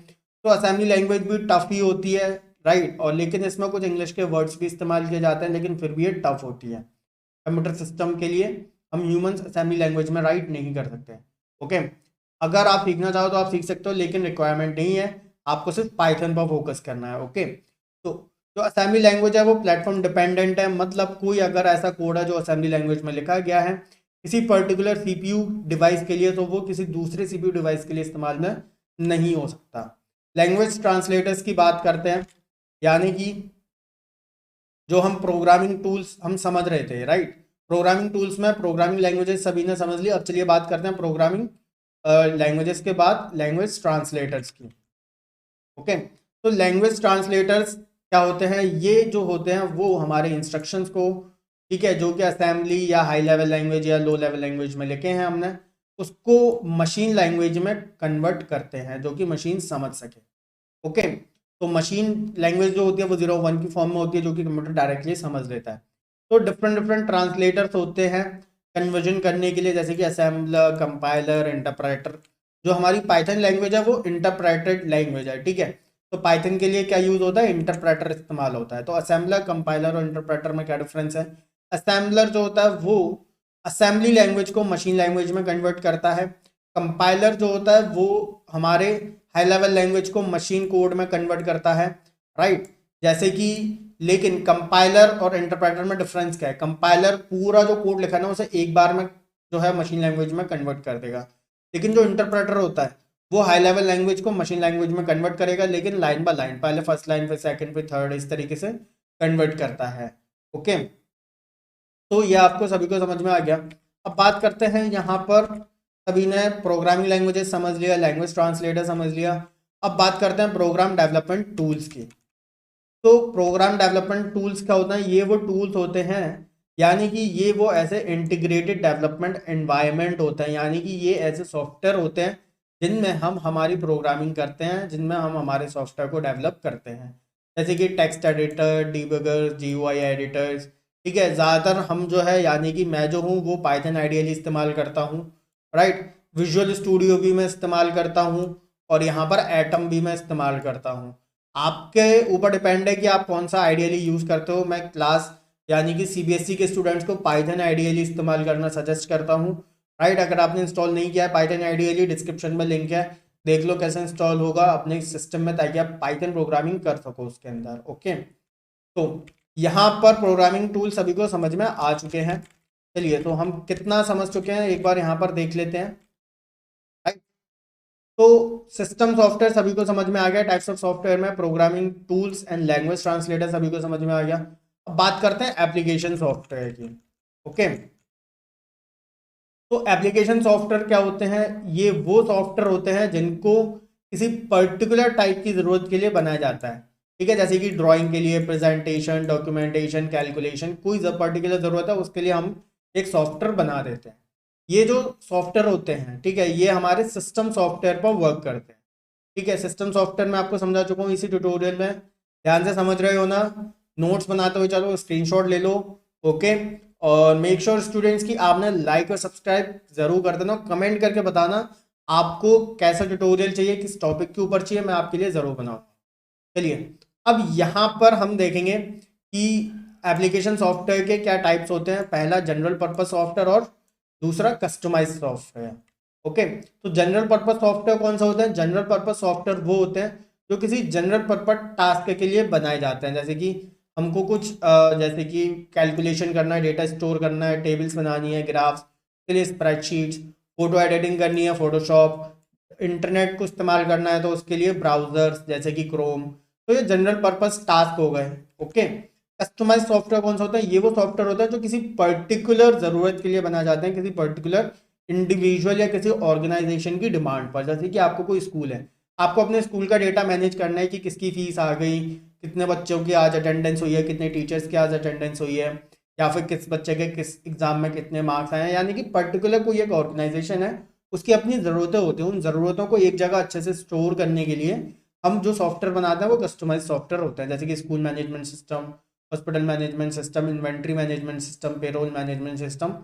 तो असेंबली लैंग्वेज भी टफ ही होती है, राइट, और लेकिन इसमें कुछ इंग्लिश के वर्ड्स भी इस्तेमाल किए जाते हैं, लेकिन फिर भी ये टफ होती है कंप्यूटर सिस्टम के लिए। हम ह्यूमंस असेंबली लैंग्वेज में राइट नहीं कर सकते। ओके, अगर आप सीखना चाहो तो आप सीख सकते हो, लेकिन रिक्वायरमेंट नहीं है, आपको सिर्फ पाइथन पर फोकस करना है। ओके, तो जो असेंबली लैंग्वेज है वो प्लेटफॉर्म डिपेंडेंट है, मतलब कोई अगर ऐसा कोड है जो असेंबली लैंग्वेज में लिखा गया है किसी पर्टिकुलर सीपीयू डिवाइस के लिए, तो वो किसी दूसरे सीपीयू डिवाइस के लिए इस्तेमाल में नहीं हो सकता। लैंग्वेज ट्रांसलेटर्स की बात करते हैं, यानी कि जो हम प्रोग्रामिंग टूल्स हम समझ रहे थे, राइट, प्रोग्रामिंग टूल्स में प्रोग्रामिंग लैंग्वेजेस सभी ने समझ ली। अब चलिए बात करते हैं प्रोग्रामिंग लैंग्वेजेस के बाद लैंग्वेज ट्रांसलेटर्स की। ओके, तो लैंग्वेज ट्रांसलेटर्स क्या होते हैं? ये जो होते हैं वो हमारे इंस्ट्रक्शंस को, ठीक है, जो कि असेंबली या हाई लेवल लैंग्वेज या लो लेवल लैंग्वेज में लिखे हैं हमने, उसको मशीन लैंग्वेज में कन्वर्ट करते हैं, जो कि मशीन समझ सके। ओके, तो मशीन लैंग्वेज जो होती है वो 0-1 की फॉर्म में होती है, जो कि कंप्यूटर डायरेक्टली समझ लेता है। तो डिफरेंट डिफरेंट ट्रांसलेटर्स होते हैं कन्वर्जन करने के लिए, जैसे कि असेंबलर, कंपाइलर, इंटरप्रेटर। जो हमारी पाइथन लैंग्वेज है वो इंटरप्रेटेड लैंग्वेज है, ठीक है। तो पाइथन के लिए क्या यूज होता है? इंटरप्रेटर इस्तेमाल होता है। तो असेंबलर, कंपाइलर और इंटरप्रेटर में क्या डिफरेंस है? असेंबलर जो होता है वो असेंबली लैंग्वेज को मशीन लैंग्वेज में कन्वर्ट करता है। कंपाइलर जो होता है वो हमारे हाई लेवल लैंग्वेज को मशीन कोड में कन्वर्ट करता है, राइट, जैसे कि। लेकिन कंपाइलर और इंटरप्रेटर में डिफरेंस क्या है? कंपाइलर पूरा जो कोड लिखा है ना उसे एक बार में जो है मशीन लैंग्वेज में कन्वर्ट कर देगा, लेकिन जो इंटरप्रेटर होता है वो हाई लेवल लैंग्वेज को मशीन लैंग्वेज में कन्वर्ट करेगा, लेकिन लाइन बाय लाइन, पहले फर्स्ट लाइन फिर सेकंड फिर थर्ड, इस तरीके से कन्वर्ट करता है। ओके, तो ये आपको सभी को समझ में आ गया। अब बात करते हैं यहाँ पर, सभी ने प्रोग्रामिंग लैंग्वेजेस समझ लिया, लैंग्वेज ट्रांसलेटर समझ लिया। अब बात करते हैं प्रोग्राम डेवलपमेंट टूल्स की। तो प्रोग्राम डेवलपमेंट टूल्स क्या होता है? ये वो टूल्स होते हैं यानी कि ये वो ऐसे इंटीग्रेटेड डेवलपमेंट एनवायरनमेंट होते हैं, यानी कि ये ऐसे सॉफ्टवेयर होते हैं जिनमें हम हमारी प्रोग्रामिंग करते हैं, जिनमें हम हमारे सॉफ्टवेयर को डेवलप करते हैं, जैसे कि text editor, debugger, GUI editors. ठीक है, ज़्यादातर हम जो है यानी कि मैं जो हूँ वो पाइथन आइडियली इस्तेमाल करता हूँ, राइट। विजुअल स्टूडियो भी मैं इस्तेमाल करता हूँ और यहाँ पर एटम भी मैं इस्तेमाल करता हूँ। आपके ऊपर डिपेंड है कि आप कौन सा आइडियली यूज़ करते हो। मैं क्लास यानी कि सीबीएसई के स्टूडेंट्स को पाइथन आइडियली इस्तेमाल करना सजेस्ट करता हूँ, राइट। अगर आपने इंस्टॉल नहीं किया है पाइथन आइडियली, डिस्क्रिप्शन में लिंक है, देख लो कैसे इंस्टॉल होगा अपने सिस्टम में, ताकि आप पाइथन प्रोग्रामिंग कर सको उसके अंदर। ओके, तो यहाँ पर प्रोग्रामिंग टूल सभी को समझ में आ चुके हैं। चलिए, तो हम कितना समझ चुके हैं एक बार यहाँ पर देख लेते हैं, राइट। तो सिस्टम सॉफ्टवेयर सभी को समझ में आ गया, टाइप्स ऑफ सॉफ्टवेयर में programming tools and language translator सभी को समझ में आ गया। अब बात करते हैं एप्लीकेशन सॉफ्टवेयर की। ओके, तो एप्लीकेशन सॉफ्टवेयर क्या होते हैं? ये वो सॉफ्टवेयर होते हैं जिनको किसी पर्टिकुलर टाइप की जरूरत के लिए बनाया जाता है। ठीक है, जैसे कि ड्राइंग के लिए, प्रेजेंटेशन, डॉक्यूमेंटेशन, कैलकुलेशन, कोई पर्टिकुलर जरूरत है उसके लिए हम एक सॉफ्टवेयर बना देते हैं। ये जो सॉफ्टवेयर होते हैं, ठीक है, ये हमारे सिस्टम सॉफ्टवेयर पर वर्क करते हैं। ठीक है, सिस्टम सॉफ्टवेयर में आपको समझा चुका हूँ इसी ट्यूटोरियल में, ध्यान से समझ रहे हो ना? नोट्स बनाते हुए चलो, स्क्रीनशॉट ले लो। ओके, और मेक श्योर स्टूडेंट्स की आपने लाइक और सब्सक्राइब जरूर कर देना, कमेंट करके बताना आपको कैसा ट्यूटोरियल चाहिए, किस टॉपिक के ऊपर चाहिए, मैं आपके लिए जरूर बनाऊंगा। चलिए, अब यहाँ पर हम देखेंगे कि एप्लीकेशन सॉफ्टवेयर के क्या टाइप्स होते हैं। पहला जनरल पर्पस सॉफ्टवेयर और दूसरा कस्टमाइज सॉफ्टवेयर। ओके, तो जनरल पर्पस सॉफ्टवेयर कौन सा होता है? जनरल पर्पस सॉफ्टवेयर वो होते हैं जो किसी जनरल पर्पस टास्क के लिए बनाए जाते हैं। जैसे कि हमको कुछ जैसे कि कैलकुलेशन करना है, डेटा स्टोर करना है, टेबल्स बनानी है, ग्राफ्स के लिए स्प्रेडशीट्स, फोटो एडिटिंग करनी है फोटोशॉप, इंटरनेट को इस्तेमाल करना है तो उसके लिए ब्राउजर्स जैसे कि क्रोम। तो ये जनरल पर्पस टास्क हो गए। ओके, कस्टमाइज सॉफ्टवेयर कौन सा होता है? ये वो सॉफ्टवेयर होता है जो किसी पर्टिकुलर जरूरत के लिए बनाए जाते हैं, किसी पर्टिकुलर इंडिविजुअल या किसी ऑर्गेनाइजेशन की डिमांड पर। जैसे कि आपको कोई स्कूल है, आपको अपने स्कूल का डेटा मैनेज करना है कि किसकी फीस आ गई, कितने बच्चों की आज अटेंडेंस हुई है, कितने टीचर्स की आज अटेंडेंस हुई है, या फिर किस बच्चे के किस एग्जाम में कितने मार्क्स आए हैं। यानी कि पर्टिकुलर कोई एक ऑर्गेनाइजेशन है, उसकी अपनी ज़रूरतें होती हैं, उन ज़रूरतों को एक जगह अच्छे से स्टोर करने के लिए हम जो सॉफ्टवेयर बनाते हैं वो कस्टमाइज सॉफ्टवेयर होते हैं। जैसे कि school management system, hospital management system, inventory management system, payroll management system.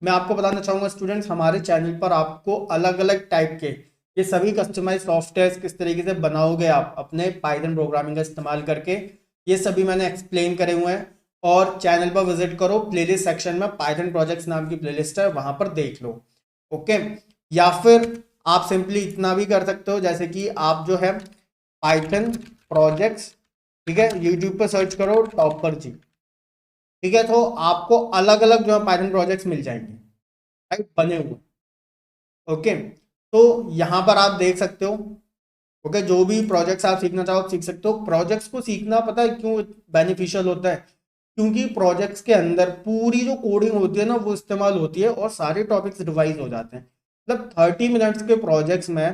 मैं आपको बताना चाहूँगा स्टूडेंट्स, हमारे चैनल पर आपको अलग अलग टाइप के ये सभी कस्टमाइज सॉफ्टवेयर किस तरीके से बनाओगे आप अपने पाइथन प्रोग्रामिंग का इस्तेमाल करके, ये सभी मैंने एक्सप्लेन करे हुए हैं। और चैनल पर विजिट करो, प्लेलिस्ट सेक्शन में पाइथन प्रोजेक्ट्स नाम की प्लेलिस्ट है, वहां पर देख लो। ओके, या फिर आप सिंपली इतना भी कर सकते हो, जैसे कि आप जो है पाइथन प्रोजेक्ट्स, ठीक है, यूट्यूब पर सर्च करो टॉपर जी। ठीक है, तो आपको अलग अलग जो है पाइथन प्रोजेक्ट्स मिल जाएंगे, राइट, बने हुए। ओके, तो यहाँ पर आप देख सकते हो। ओके, जो भी प्रोजेक्ट्स आप सीखना चाहो आप सीख सकते हो। प्रोजेक्ट्स को सीखना पता है क्यों बेनिफिशियल होता है? क्योंकि प्रोजेक्ट्स के अंदर पूरी जो कोडिंग होती है ना वो इस्तेमाल होती है और सारे टॉपिक्स रिवाइज हो जाते हैं। मतलब 30 मिनट्स के प्रोजेक्ट्स में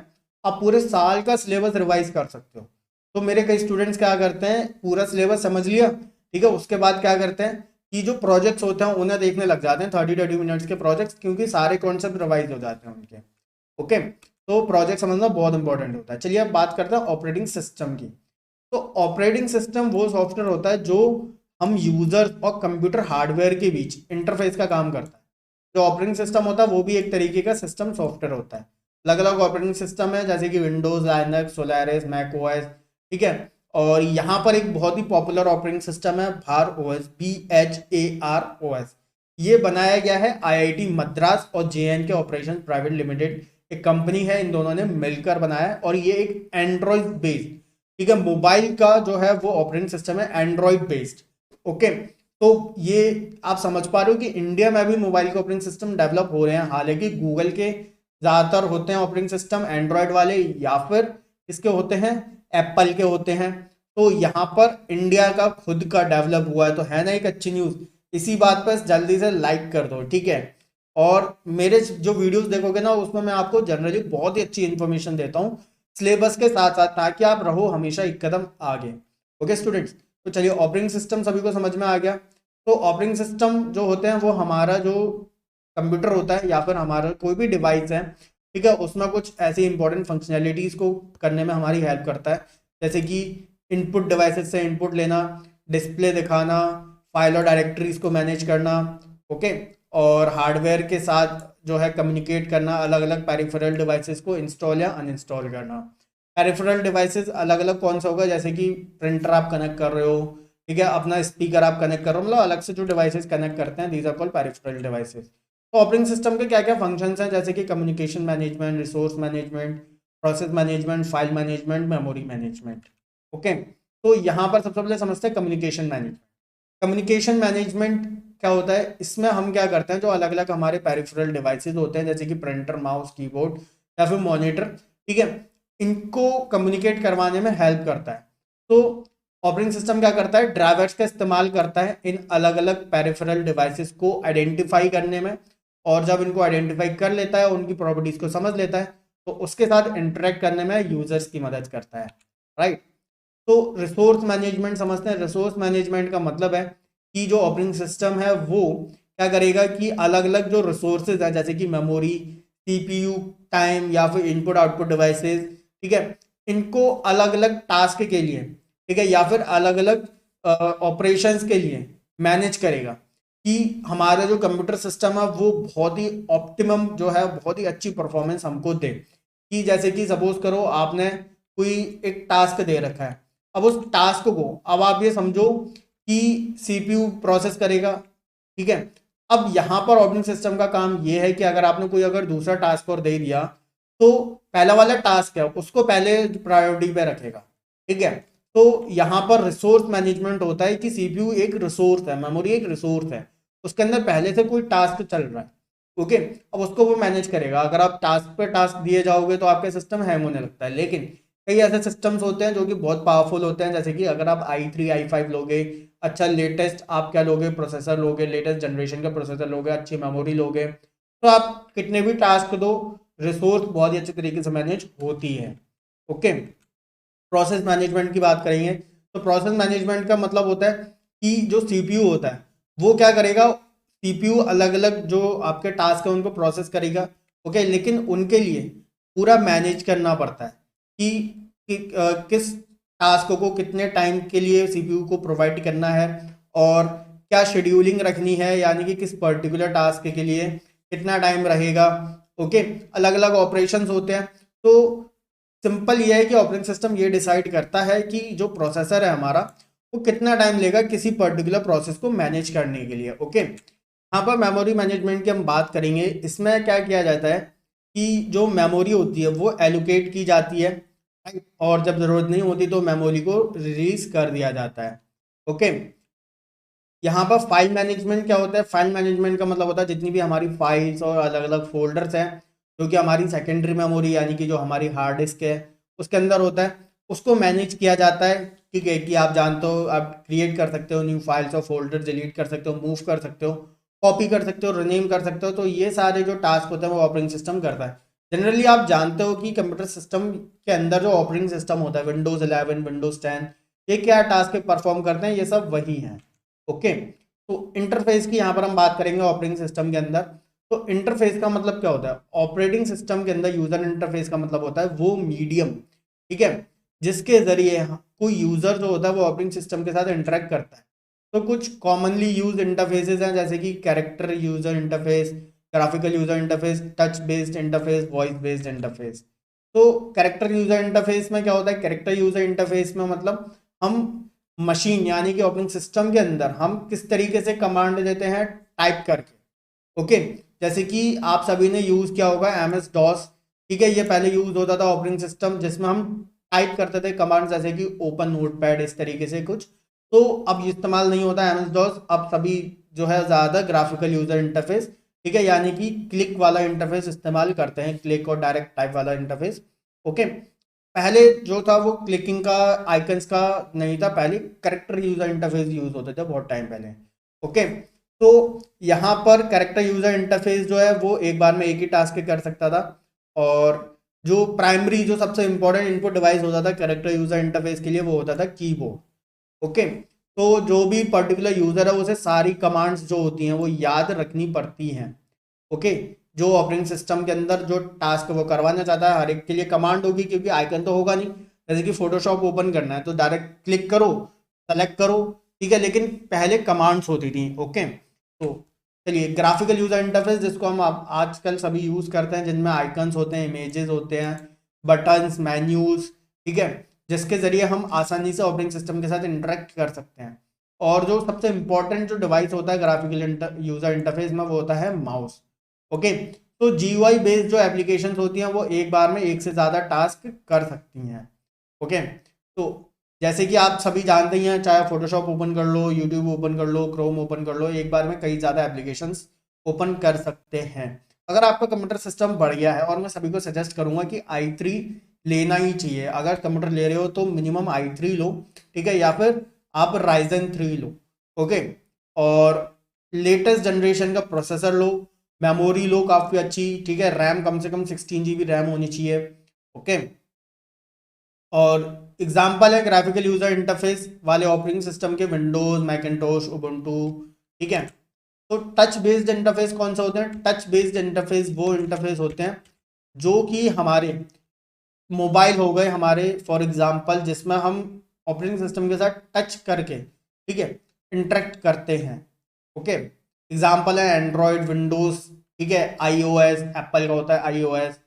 आप पूरे साल का सिलेबस रिवाइज कर सकते हो। तो मेरे कई स्टूडेंट्स क्या करते हैं, पूरा सिलेबस समझ लिया, ठीक है, उसके बाद क्या करते हैं कि जो प्रोजेक्ट्स होते हैं उन्हें देखने लग जाते हैं 30-30 मिनट्स के प्रोजेक्ट्स, क्योंकि सारे कॉन्सेप्ट रिवाइज हो जाते हैं उनके। ओके, तो प्रोजेक्ट समझना बहुत इंपॉर्टेंट होता है। चलिए अब बात करते हैं ऑपरेटिंग सिस्टम की। तो ऑपरेटिंग सिस्टम वो सॉफ्टवेयर होता है जो हम यूजर और कंप्यूटर हार्डवेयर के बीच इंटरफेस का काम करता है। जो ऑपरेटिंग सिस्टम होता है वो भी एक तरीके का सिस्टम सॉफ्टवेयर होता है। अलग अलग ऑपरेटिंग सिस्टम है, जैसे कि Windows, Linux, Solaris, Mac OS. ठीक है, और यहाँ पर एक बहुत ही पॉपुलर ऑपरेटिंग सिस्टम है भार ओएस, BHAROS। ये बनाया गया है IIT मद्रास और JNK ऑपरेशन प्राइवेट लिमिटेड, एक कंपनी है, इन दोनों ने मिलकर बनाया है। और ये एक एंड्रॉइड बेस्ड, ठीक है, मोबाइल का जो है वो ऑपरेटिंग सिस्टम है एंड्रॉइड बेस्ड। ओके, तो ये आप समझ पा रहे हो कि इंडिया में भी मोबाइल के ऑपरेटिंग सिस्टम डेवलप हो रहे हैं। हालांकि गूगल के ज्यादातर होते हैं ऑपरेटिंग सिस्टम एंड्रॉयड वाले, या फिर इसके होते हैं एप्पल के होते हैं। तो यहाँ पर इंडिया का खुद का डेवलप हुआ है, तो है ना एक अच्छी न्यूज। इसी बात पर जल्दी से लाइक कर दो, ठीक है। और मेरे जो वीडियोस देखोगे ना उसमें मैं आपको जनरली बहुत ही अच्छी इंफॉर्मेशन देता हूँ सिलेबस के साथ साथ, ताकि आप रहो हमेशा एक कदम आगे। ओके स्टूडेंट्स, तो चलिए ऑपरेटिंग सिस्टम सभी को समझ में आ गया। तो ऑपरेटिंग सिस्टम जो होते हैं वो हमारा जो कंप्यूटर होता है या फिर हमारा कोई भी डिवाइस है, ठीक है, उसमें कुछ ऐसी इंपॉर्टेंट फंक्शनैलिटीज को करने में हमारी हेल्प करता है, जैसे कि इनपुट डिवाइसेस से इनपुट लेना, डिस्प्ले दिखाना, फाइल और डायरेक्टरीज को मैनेज करना, ओके, और हार्डवेयर के साथ जो है कम्युनिकेट करना, अलग अलग पेरिफेरल डिवाइसेस को इंस्टॉल या अनइंस्टॉल करना। पेरिफेरल डिवाइसेस अलग अलग कौन सा होगा, जैसे कि प्रिंटर आप कनेक्ट कर रहे हो, ठीक है, अपना स्पीकर आप कनेक्ट कर रहे हो, मतलब अलग से जो डिवाइसेस कनेक्ट करते हैं, these are called peripheral devices. तो ऑपरेटिंग सिस्टम के क्या क्या फंक्शंस हैं, जैसे कि communication management, resource management, process management, file management, memory management, okay. तो यहाँ पर सबसे पहले समझते हैं कम्युनिकेशन मैनेजमेंट। कम्युनिकेशन मैनेजमेंट क्या होता है, इसमें हम क्या करते हैं, जो अलग अलग हमारे पेरिफेरल डिवाइसेस होते हैं, जैसे कि प्रिंटर, माउस, कीबोर्ड या फिर मॉनिटर, ठीक है, इनको कम्युनिकेट करवाने में हेल्प करता है। तो ऑपरेटिंग सिस्टम क्या करता है, ड्राइवर्स का इस्तेमाल करता है इन अलग अलग पेरिफेरल डिवाइसेस को आइडेंटिफाई करने में, और जब इनको आइडेंटिफाई कर लेता है, उनकी प्रॉपर्टीज को समझ लेता है, तो उसके साथ इंटरेक्ट करने में यूजर्स की मदद करता है, राइट। तो रिसोर्स मैनेजमेंट समझते हैं। रिसोर्स मैनेजमेंट का मतलब है कि जो ऑपरेटिंग सिस्टम है वो क्या करेगा कि अलग अलग जो रिसोर्सेज हैं, जैसे कि मेमोरी, सीपीयू, टाइम या फिर इनपुट आउटपुट डिवाइसेस, ठीक है, इनको अलग अलग टास्क के लिए, ठीक है, या फिर अलग अलग ऑपरेशंस के लिए मैनेज करेगा कि हमारा जो कंप्यूटर सिस्टम है वो बहुत ही ऑप्टिमम जो है, बहुत ही अच्छी परफॉर्मेंस हमको दे। कि जैसे कि सपोज करो आपने कोई एक टास्क दे रखा है, अब उस टास्क को अब आप ये समझो कि सीपीयू प्रोसेस करेगा, ठीक है। अब यहाँ पर ऑपरेटिंग सिस्टम का काम ये है कि अगर आपने कोई अगर दूसरा टास्क और दे दिया, तो पहला वाला टास्क है उसको पहले प्रायोरिटी पे रखेगा, ठीक है। तो यहाँ पर रिसोर्स मैनेजमेंट होता है कि सीपीयू एक रिसोर्स है, मेमोरी एक रिसोर्स है, उसके अंदर पहले से कोई टास्क चल रहा है, ओके, अब उसको वो मैनेज करेगा। अगर आप टास्क पे टास्क दिए जाओगे तो आपके सिस्टम हैंग होने लगता है, लेकिन कई ऐसे सिस्टम्स होते हैं जो कि बहुत पावरफुल होते हैं, जैसे कि अगर आप i3 i5 लोगे, अच्छा लेटेस्ट आप क्या लोगे, प्रोसेसर लोगे, लेटेस्ट जनरेशन का प्रोसेसर लोगे, अच्छी मेमोरी लोगे, तो आप कितने भी टास्क दो, रिसोर्स बहुत ही अच्छे तरीके से मैनेज होती है, ओके। प्रोसेस मैनेजमेंट की बात करेंगे तो प्रोसेस मैनेजमेंट का मतलब होता है कि जो सीपीयू होता है वो क्या करेगा, सीपीयू अलग अलग जो आपके टास्क है उनको प्रोसेस करेगा, ओके, लेकिन उनके लिए पूरा मैनेज करना पड़ता है किस टास्क को कितने टाइम के लिए सीपीयू को प्रोवाइड करना है, और क्या शेड्यूलिंग रखनी है, यानी कि किस पर्टिकुलर टास्क के लिए कितना टाइम रहेगा, ओके। अलग अलग ऑपरेशंस होते हैं। तो सिंपल ये है कि ऑपरेटिंग सिस्टम ये डिसाइड करता है कि जो प्रोसेसर है हमारा वो कितना टाइम लेगा किसी पर्टिकुलर प्रोसेस को मैनेज करने के लिए, ओके। यहाँ पर मेमोरी मैनेजमेंट की हम बात करेंगे। इसमें क्या किया जाता है कि जो मेमोरी होती है वो एलोकेट की जाती है, और जब ज़रूरत नहीं होती तो मेमोरी को रिलीज कर दिया जाता है, ओके। यहाँ पर फाइल मैनेजमेंट क्या होता है, फाइल मैनेजमेंट का मतलब होता है जितनी भी हमारी फाइल्स और अलग अलग फोल्डर्स हैं जो कि हमारी सेकेंडरी मेमोरी यानी कि जो हमारी हार्ड डिस्क है उसके अंदर होता है, उसको मैनेज किया जाता है, ठीक है। कि आप जानते हो आप क्रिएट कर सकते हो न्यू फाइल्स और फोल्डर, डिलीट कर सकते हो, मूव कर सकते हो, कॉपी कर सकते हो, रिनेम कर सकते हो। तो ये सारे जो टास्क होते हैं वो ऑपरेटिंग सिस्टम करता है। जनरली आप जानते हो कि कंप्यूटर सिस्टम के अंदर जो ऑपरेटिंग सिस्टम होता है, विंडोज 11, विंडोज 10, ये क्या टास्क परफॉर्म करते हैं, ये सब वही हैं, ओके। तो इंटरफेस की यहाँ पर हम बात करेंगे ऑपरेटिंग सिस्टम के अंदर। तो इंटरफेस का मतलब क्या होता है, ऑपरेटिंग सिस्टम के अंदर यूजर इंटरफेस का मतलब होता है वो मीडियम, ठीक है, जिसके जरिए कोई यूजर जो होता है वो ऑपरेटिंग सिस्टम के साथ इंटरेक्ट करता है। तो कुछ कॉमनली यूज इंटरफेसेस हैं, जैसे कि character user interface, graphical user interface, touch based interface, voice based interface. तो कैरेक्टर यूजर इंटरफेस में क्या होता है, कैरेक्टर यूजर इंटरफेस में मतलब हम मशीन यानी कि ऑपरेटिंग सिस्टम के अंदर हम किस तरीके से कमांड देते हैं टाइप करके, ओके। जैसे कि आप सभी ने यूज किया होगा MS DOS, ठीक है, ये पहले यूज होता था ऑपरेटिंग सिस्टम जिसमें हम टाइप करते थे कमांड, जैसे कि ओपन नोटपैड, इस तरीके से कुछ। तो अब ये इस्तेमाल नहीं होता MS DOS, अब सभी जो है ज़्यादा ग्राफिकल यूजर इंटरफेस, ठीक है, यानी कि क्लिक वाला इंटरफेस इस्तेमाल करते हैं, क्लिक और डायरेक्ट टाइप वाला इंटरफेस, ओके। पहले जो था वो क्लिकिंग का, आइकन्स का नहीं था, पहले करेक्टर यूजर इंटरफेस यूज होते थे बहुत टाइम पहले, ओके। तो यहाँ पर करेक्टर यूजर इंटरफेस जो है वो एक बार में एक ही टास्क कर सकता था, और जो प्राइमरी जो सबसे इंपॉर्टेंट इनपुट डिवाइस होता था करेक्टर यूजर इंटरफेस के लिए वो होता था कीबोर्ड, ओके। तो जो भी पर्टिकुलर यूजर है उसे सारी कमांड्स जो होती हैं वो याद रखनी पड़ती हैं। ओके, जो ऑपरेटिंग सिस्टम के अंदर जो टास्क वो करवाना चाहता है हर एक के लिए कमांड होगी, क्योंकि आइकन तो होगा नहीं। जैसे कि फोटोशॉप ओपन करना है तो डायरेक्ट क्लिक करो, सेलेक्ट करो, ठीक है, लेकिन पहले कमांड्स होती थी। ओके, तो चलिए ग्राफिकल यूजर इंटरफेस, जिसको हम आजकल सभी यूज करते हैं, जिनमें आइकन्स होते हैं, इमेजेस होते हैं, बटन्स, मेन्यूज, ठीक है, जिसके जरिए हम आसानी से ऑपरेटिंग सिस्टम के साथ इंटरेक्ट कर सकते हैं। और जो सबसे इंपॉर्टेंट जो डिवाइस होता है ग्राफिकल यूजर इंटरफेस में वो होता है माउस। ओके, तो जीयूआई बेस्ड जो एप्लीकेशंस होती हैं वो एक बार में एक से ज़्यादा टास्क कर सकती हैं। ओके, तो जैसे कि आप सभी जानते ही हैं, चाहे फोटोशॉप ओपन कर लो, यूट्यूब ओपन कर लो, क्रोम ओपन कर लो, एक बार में कई ज़्यादा एप्लीकेशंस ओपन कर सकते हैं। अगर आपका कंप्यूटर सिस्टम बढ़िया है, और मैं सभी को सजेस्ट करूंगा कि i3 लेना ही चाहिए। अगर कंप्यूटर ले रहे हो तो मिनिमम i3 लो, ठीक है, या फिर आप Ryzen 3 लो। ओके, और लेटेस्ट जनरेशन का प्रोसेसर लो, मेमोरी लो काफ़ी अच्छी, ठीक है, रैम कम से कम 16 GB रैम होनी चाहिए। ओके, और एग्जाम्पल है ग्राफिकल यूजर इंटरफेस वाले ऑपरेटिंग सिस्टम के विंडोज, मैकिन्टोश, उबुंटू, ठीक है। तो टच बेस्ड इंटरफेस कौन सा होते हैं? टच बेस्ड इंटरफेस वो इंटरफेस होते हैं जो कि हमारे मोबाइल हो गए हमारे, फॉर एग्जांपल, जिसमें हम ऑपरेटिंग सिस्टम के साथ टच करके, ठीक है, इंटरेक्ट करते हैं। ओके, एग्जांपल है एंड्रॉयड, विंडोज, ठीक है, आईओएस, एप्पल का होता है iOS.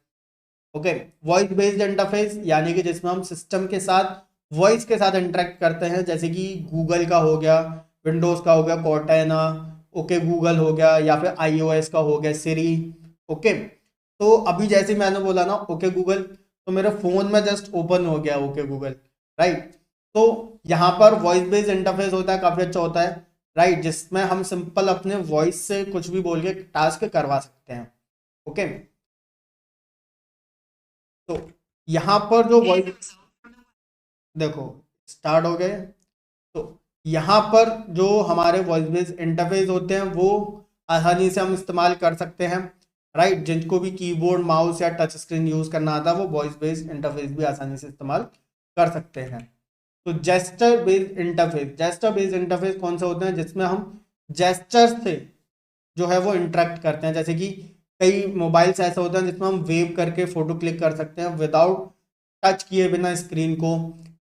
Okay, voice based interface यानी कि जिसमें हम सिस्टम के साथ वॉइस के साथ इंटरेक्ट करते हैं, जैसे कि गूगल का हो गया, विंडोज का हो गया कॉर्टेना, ओके गूगल हो गया, या फिर आईओएस का हो गया सिरी। ओके, तो अभी जैसे मैंने बोला ना ओके गूगल, तो मेरे फोन में जस्ट ओपन हो गया ओके गूगल, राइट। तो यहाँ पर वॉइस बेस्ड इंटरफेस होता है, काफी अच्छा होता है, राइट, जिसमें हम सिंपल अपने वॉइस से कुछ भी बोल के टास्क करवा सकते हैं। ओके, तो यहाँ पर जो वॉइस, देखो स्टार्ट हो गए, तो यहाँ पर जो हमारे वॉइस बेस्ड इंटरफेस होते हैं वो आसानी से हम इस्तेमाल कर सकते हैं, राइट। जिनको भी कीबोर्ड, माउस या टच स्क्रीन यूज करना आता है वो वॉइस बेस्ड इंटरफेस भी आसानी से इस्तेमाल कर सकते हैं। तो जेस्टर बेस्ड इंटरफेस कौन सा होते हैं? जिसमें हम जेस्चर से जो है वो इंटरेक्ट करते हैं, जैसे कि कई मोबाइल्स ऐसे होते हैं जिसमें हम वेव करके फोटो क्लिक कर सकते हैं विदाउट टच किए बिना स्क्रीन को,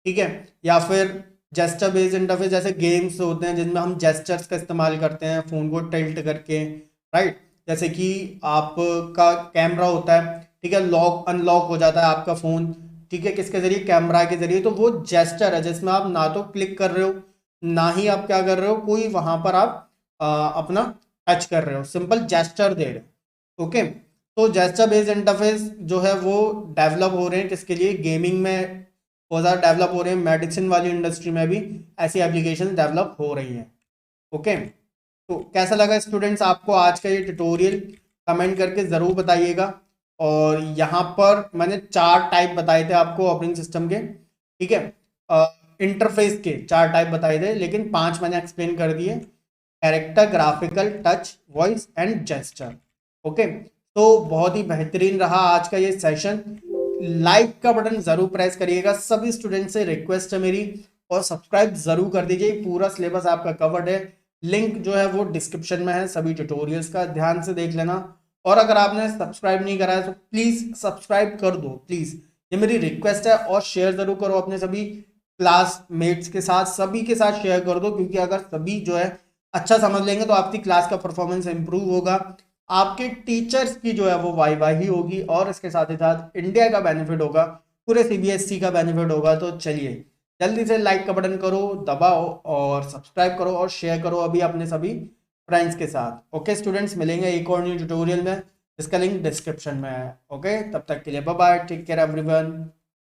ठीक है। या फिर जेस्चर बेस्ड इंटरफेस जैसे गेम्स होते हैं जिनमें हम जेस्चर्स का इस्तेमाल करते हैं फोन को टिल्ट करके, राइट। जैसे कि आपका कैमरा होता है, ठीक है, लॉक अनलॉक हो जाता है आपका फोन, ठीक है, किसके जरिए? कैमरा के जरिए। तो वो जेस्चर है जिसमें आप ना तो क्लिक कर रहे हो, ना ही आप क्या कर रहे हो, कोई वहां पर आप अपना टच कर रहे हो, सिंपल जेस्चर दे रहे हो। ओके, तो जेस्चर बेस्ड इंटरफेस जो है वो डेवलप हो रहे हैं किसके लिए? गेमिंग में बहुत ज़्यादा डेवलप हो रहे हैं, मेडिसिन वाली इंडस्ट्री में भी ऐसी एप्लीकेशन डेवलप हो रही हैं। ओके, तो कैसा लगा स्टूडेंट्स आपको आज का ये ट्यूटोरियल? कमेंट करके ज़रूर बताइएगा। और यहाँ पर मैंने 4 टाइप बताए थे आपको ऑपरेटिंग सिस्टम के, ठीक है, इंटरफेस के 4 टाइप बताए थे, लेकिन 5 मैंने एक्सप्लेन कर दिए: character, graphical, touch, voice and gesture. Okay, तो बहुत ही बेहतरीन रहा आज का ये सेशन। लाइक का बटन जरूर प्रेस करिएगा, सभी स्टूडेंट से रिक्वेस्ट है मेरी, और सब्सक्राइब जरूर कर दीजिए। पूरा सिलेबस आपका कवर्ड है, लिंक जो है वो डिस्क्रिप्शन में है सभी ट्यूटोरियल्स का, ध्यान से देख लेना। और अगर आपने सब्सक्राइब नहीं करा है तो प्लीज सब्सक्राइब कर दो, प्लीज, ये मेरी रिक्वेस्ट है। और शेयर जरूर करो अपने सभी क्लासमेट्स के साथ, सभी के साथ शेयर कर दो, क्योंकि अगर सभी जो है अच्छा समझ लेंगे तो आपकी क्लास का परफॉर्मेंस इंप्रूव होगा, आपके टीचर्स की जो है वो वाही होगी, और इसके साथ ही साथ इंडिया का बेनिफिट होगा, पूरे सीबीएसई का बेनिफिट होगा। तो चलिए जल्दी से लाइक का बटन करो, दबाओ, और सब्सक्राइब करो और शेयर करो अभी अपने सभी फ्रेंड्स के साथ। ओके स्टूडेंट्स, मिलेंगे एक और न्यू ट्यूटोरियल में, इसका लिंक डिस्क्रिप्शन में है। ओके, तब तक के लिए bye bye, take care everyone.